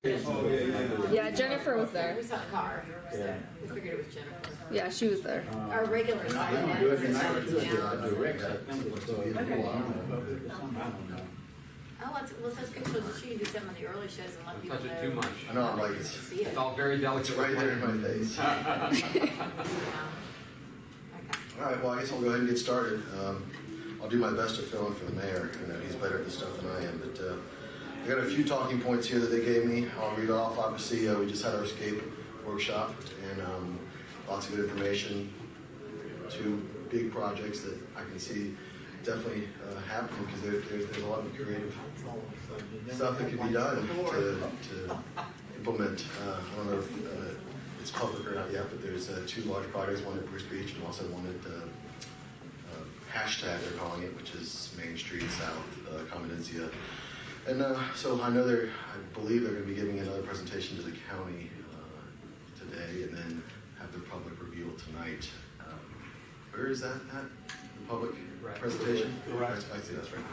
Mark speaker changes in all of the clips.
Speaker 1: Yeah, Jennifer was there.
Speaker 2: We saw a car, so we figured it was Jennifer.
Speaker 1: Yeah, she was there.
Speaker 2: Our regular side. Oh, that's good. So she can do some of the early shows and let people
Speaker 3: Touch
Speaker 2: know.
Speaker 3: it too much.
Speaker 4: I know, I'm like,
Speaker 2: See
Speaker 3: It's
Speaker 2: it.
Speaker 3: all very delicate.
Speaker 4: it's right there in my face.
Speaker 2: Okay.
Speaker 4: All right, well, I guess I'll go ahead and get started. I'll do my best to fill in for the mayor. I know he's better at this stuff than I am, but I got a few talking points here that they gave me. I'll read off. Obviously, we just had our escape workshop, and lots of good information. 2 big projects that I can see definitely happening, because there's a lot of creative stuff that can be done to implement. I don't know if it's public or not yet, but there's 2 large projects, one at Bruce Beach and also one at hashtag, they're calling it, which is Main Street South, Convidencia. And so I believe they're going to be giving another presentation to the county today, and then have the public reveal tonight. Where is that at? The public presentation? Right. I see, that's right.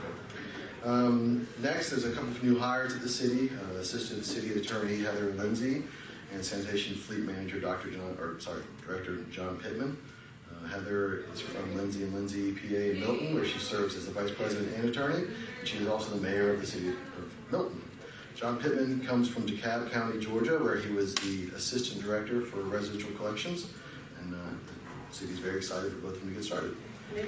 Speaker 4: Next, there's a couple of new hires at the city. Assistant City Attorney Heather Lindsay and Sanitation Fleet Manager Director John Pittman. Heather is from Lindsay & Lindsay EPA in Milton, where she serves as the Vice President and Attorney, and she is also the Mayor of the City of Milton. John Pittman comes from DeKalb County, Georgia, where he was the Assistant Director for Residential Collections, and the city's very excited for both of them to get started.
Speaker 5: They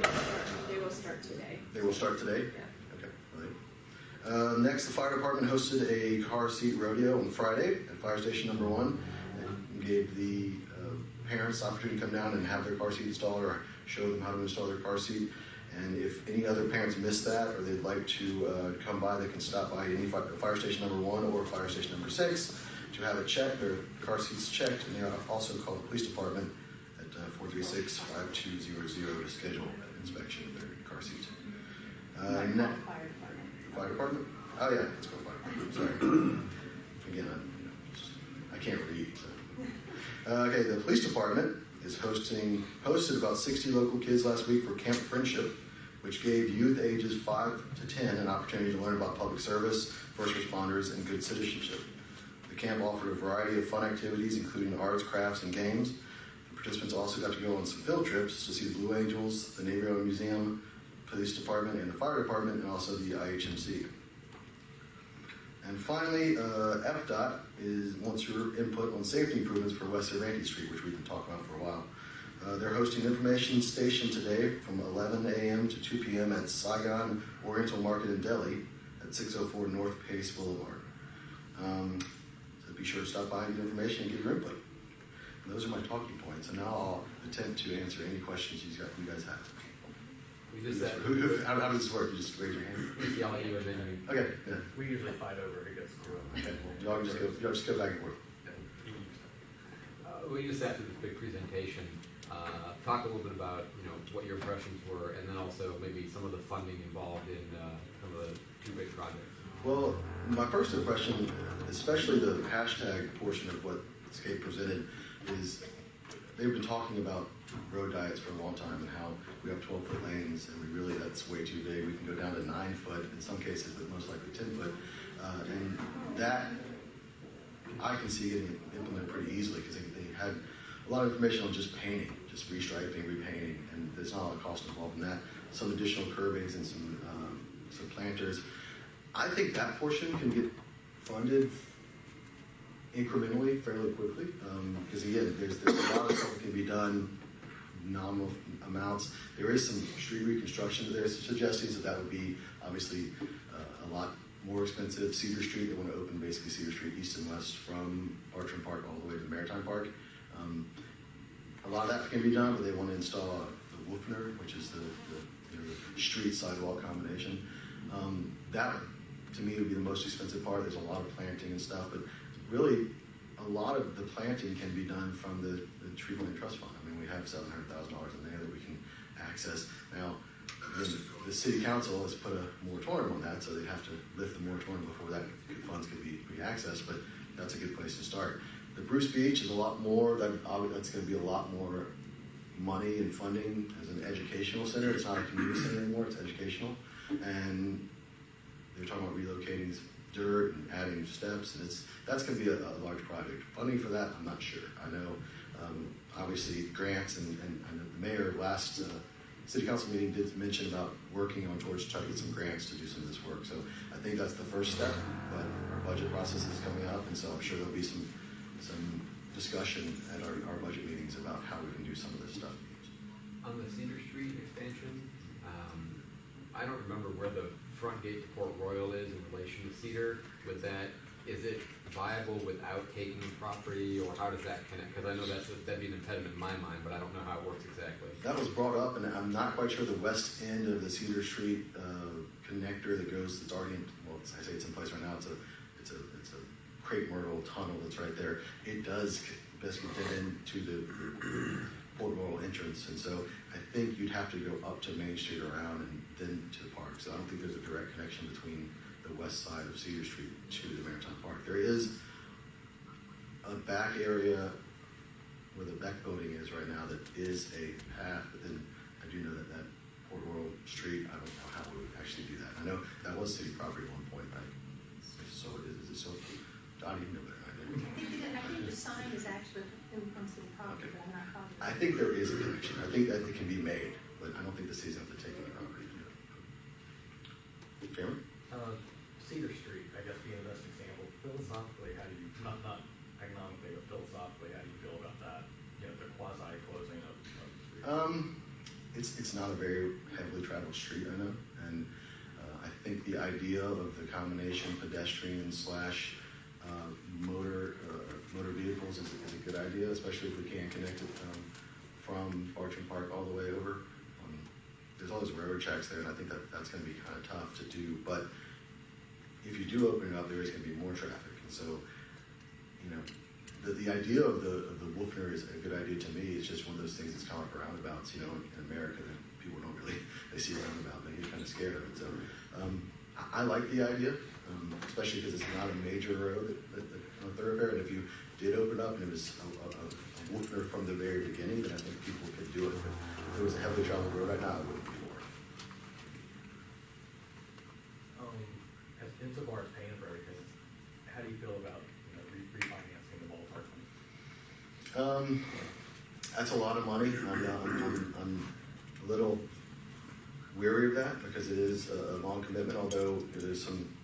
Speaker 5: will start today.
Speaker 4: They will start today?
Speaker 5: Yeah.
Speaker 4: Okay, right. Next, the fire department hosted a car seat rodeo on Friday at Fire Station Number 1, and gave the parents the opportunity to come down and have their car seat installed, or show them how to install their car seat. And if any other parents missed that, or they'd like to come by, they can stop by any Fire Station Number 1 or Fire Station Number 6 to have it checked, their car seats checked, and they also call the police department at 436-5200 to schedule an inspection of their car seat.
Speaker 2: Fire department.
Speaker 4: The fire department? Oh yeah, let's go fire department. Sorry. Again, I can't read. So. Okay, the police department is hosted about 60 local kids last week for Camp Friendship, which gave youth ages 5 to 10 an opportunity to learn about public service, first responders, and good citizenship. The camp offered a variety of fun activities, including arts, crafts, and games. The participants also got to go on some field trips to see the Blue Angels, the Navy Yard Museum, police department, and the fire department, and also the IHMC. And finally, FDOT wants your input on safety improvements for West Cervantes Street, which we've been talking about for a while. They're hosting an information station today from 11 a.m. to 2 p.m. at Saigon Oriental Market in Delhi at 604 North Pace Boulevard. So be sure to stop by and get information and give your input. And those are my talking points, and now I'll attempt to answer any questions you guys have.
Speaker 3: We just said,
Speaker 4: How does this work? You just raise your hand?
Speaker 3: we yell at you and then you.
Speaker 4: Okay, yeah.
Speaker 6: We usually fight over who gets to
Speaker 4: Okay. Y'all just go back and forth.
Speaker 3: We just after this big presentation, talk a little bit about what your impressions were, and then also maybe some of the funding involved in some of the 2 big projects.
Speaker 4: Well, my first impression, especially the hashtag portion of what Escape presented, is they've been talking about road diets for a long time and how we have 12-foot lanes, and that's way too big. We can go down to 9 foot in some cases, but most likely 10 foot. And that I can see getting implemented pretty easily, because they had a lot of information on just painting, just restriping, repainting, and there's not a lot of cost involved in that. Some additional curbings and some planters. I think that portion can get funded incrementally, fairly quickly, because again, there's a lot of stuff that can be done, nominal amounts. There is some street reconstruction that they're suggesting, so that would be obviously a lot more expensive. Cedar Street, they want to open basically Cedar Street east and west from Bartram Park all the way to the Maritime Park. A lot of that can be done, but they want to install the Wolfner, which is the street sidewalk combination. That to me would be the most expensive part. There's a lot of planting and stuff, but really a lot of the planting can be done from the Tree Planting Trust Fund. I mean, we have $700,000 in there that we can access. Now, the city council has put a moratorium on that, so they'd have to lift the moratorium before that funds could be accessed, but that's a good place to start. The Bruce Beach is a lot more, that's going to be a lot more money and funding as an educational center. It's not a community center anymore, it's educational. And they're talking about relocating dirt and adding steps, and that's going to be a large project. Funding for that, I'm not sure. I know, obviously, grants and the mayor last city council meeting did mention about working on towards trying to get some grants to do some of this work. So I think that's the first step, but our budget process is coming up, and so I'm sure there'll be some discussion at our budget meetings about how we can do some of this stuff.
Speaker 3: On the Cedar Street expansion, I don't remember where the front gate to Port Royal is in relation to Cedar. Is it viable without taking property, or how does that connect? Because I know that'd be an impediment in my mind, but I don't know how it works exactly.
Speaker 4: That was brought up, and I'm not quite sure the west end of the Cedar Street connector that goes. It's already in. Well, I say it's in place right now. It's a crepe myrtle tunnel that's right there. It does basically get into the Port Royal entrance, and so I think you'd have to go up to Main Street around and then to the park. So I don't think there's a direct connection between the west side of Cedar Street to the Maritime Park. There is a back area where the Beck building is right now that is a path, but then I do know that Port Royal Street, I don't know how we would actually do that. I know that was city property at one point, right? So is it so? Donnie, you know better than I do.
Speaker 2: I think the sign is actually from city property, but I'm not positive.
Speaker 4: I think there is a connection. I think that it can be made, but I don't think the city's have to take any property to do it. Cameron?
Speaker 6: Cedar Street, I guess, being the best example. Philosophically, how do you, not economically, but philosophically, how do you feel about that? You know, the quasi-closing of the street?
Speaker 4: It's not a very heavily traveled street, I know, and I think the idea of the combination pedestrian slash motor vehicles is a good idea, especially if we can connect it from Bartram Park all the way over. There's all those railroad tracks there, and I think that's going to be kind of tough to do, but if you do open it up, there is going to be more traffic, and so, you know, the idea of the Wolfner is a good idea to me. It's just one of those things that's kind of like roundabouts, you know, in America that people don't really, they see a roundabout and they get kind of scared of it. So I like the idea, especially because it's not a major road, a thoroughfare, and if you did open up and it was a Wolfner from the very beginning, then I think people could do it. But if it was a heavily traveled road right now, I wouldn't be for it.
Speaker 6: Insofar as paying for everything, how do you feel about refinancing the ballpark money?
Speaker 4: That's a lot of money. I'm a little weary of that because it is a long commitment. Although there's some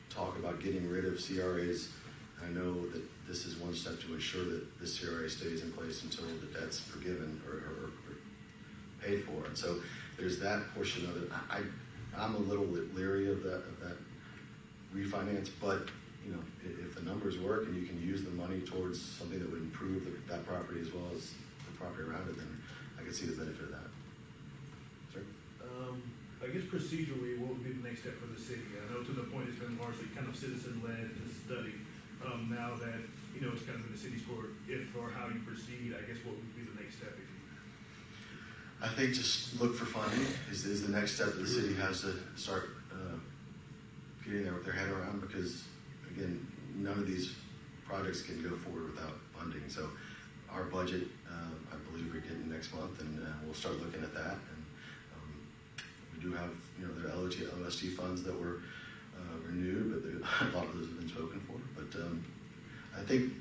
Speaker 4: talk about getting rid of CRAs. I know that this is one step to ensure that this CRA stays in place until the debt's forgiven or paid for. And so there's that portion of it. I'm a little leery of that refinance, but you know, if the numbers work and you can use the money towards something that would improve that property as well as the property around it, then I can see the benefit of that. Sir?
Speaker 7: I guess procedurally, what would be the next step for the city? I know to the point it's been largely kind of citizen-led study. Now that, you know, it's kind of in the city's court, if or how you proceed, I guess what would be the next step?
Speaker 4: I think just look for funding is the next step that the city has to start getting their head around, because again, none of these projects can go forward without funding. So our budget, I believe we're getting next month, and we'll start looking at that. And we do have, you know, the OST funds that were renewed, but a lot of those have been spoken for. But I think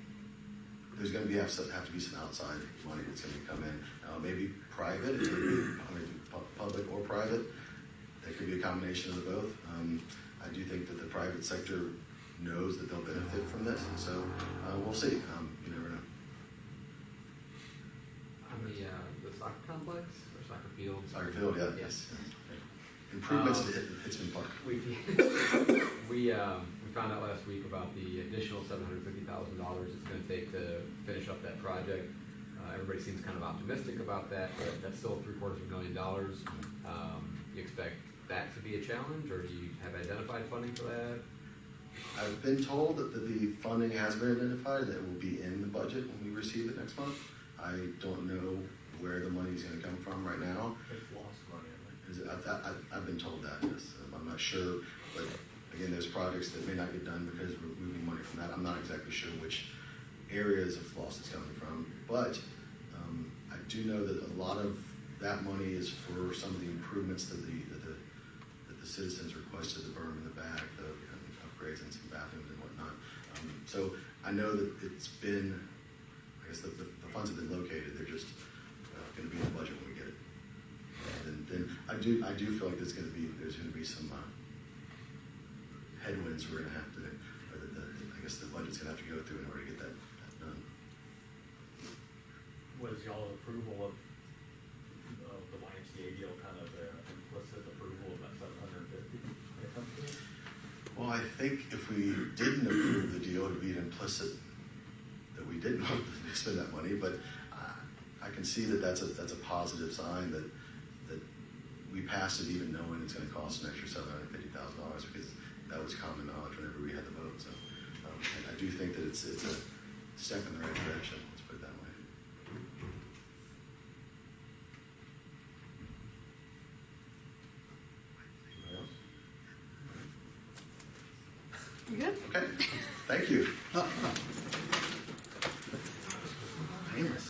Speaker 4: there's going to have to be some outside money that's going to come in. Maybe private, it could be public or private. That could be a combination of the both. I do think that the private sector knows that they'll benefit from this, and so we'll see. You never know.
Speaker 3: On the soccer complex or soccer field?
Speaker 4: Soccer field, yeah. Yes. Improvements to Hitchman Park.
Speaker 3: We found out last week about the additional $750,000 it's going to take to finish up that project. Everybody seems kind of optimistic about that, but that's still $750,000. You expect that to be a challenge, or do you have identified funding for that?
Speaker 4: I've been told that the funding has been identified, that it will be in the budget when we receive it next month. I don't know where the money is going to come from right now.
Speaker 6: It's lost money,
Speaker 4: I've been told that, yes. I'm not sure, but again, there's projects that may not get done because we're moving money from that. I'm not exactly sure which areas of loss it's coming from, but I do know that a lot of that money is for some of the improvements that the citizens requested, the berm in the back, the upgrades and some bathrooms and whatnot. So I know that it's been, I guess the funds have been located, they're just going to be in the budget when we get it. And then I do feel like there's going to be some headwinds we're going to have to, or I guess the budget's going to have to go through in order to get that done.
Speaker 6: Was y'all approval of the YMCA deal kind of implicit approval of that 750 when it comes to it?
Speaker 4: Well, I think if we didn't approve the deal, it would be an implicit that we didn't want to spend that money. But I can see that that's a positive sign that we passed it even knowing it's going to cost an extra $750,000 because that was common knowledge whenever we had the vote. So I do think that it's a step in the right direction. Let's put it that way.
Speaker 6: Anybody else?
Speaker 1: You good?
Speaker 4: Okay. Thank you.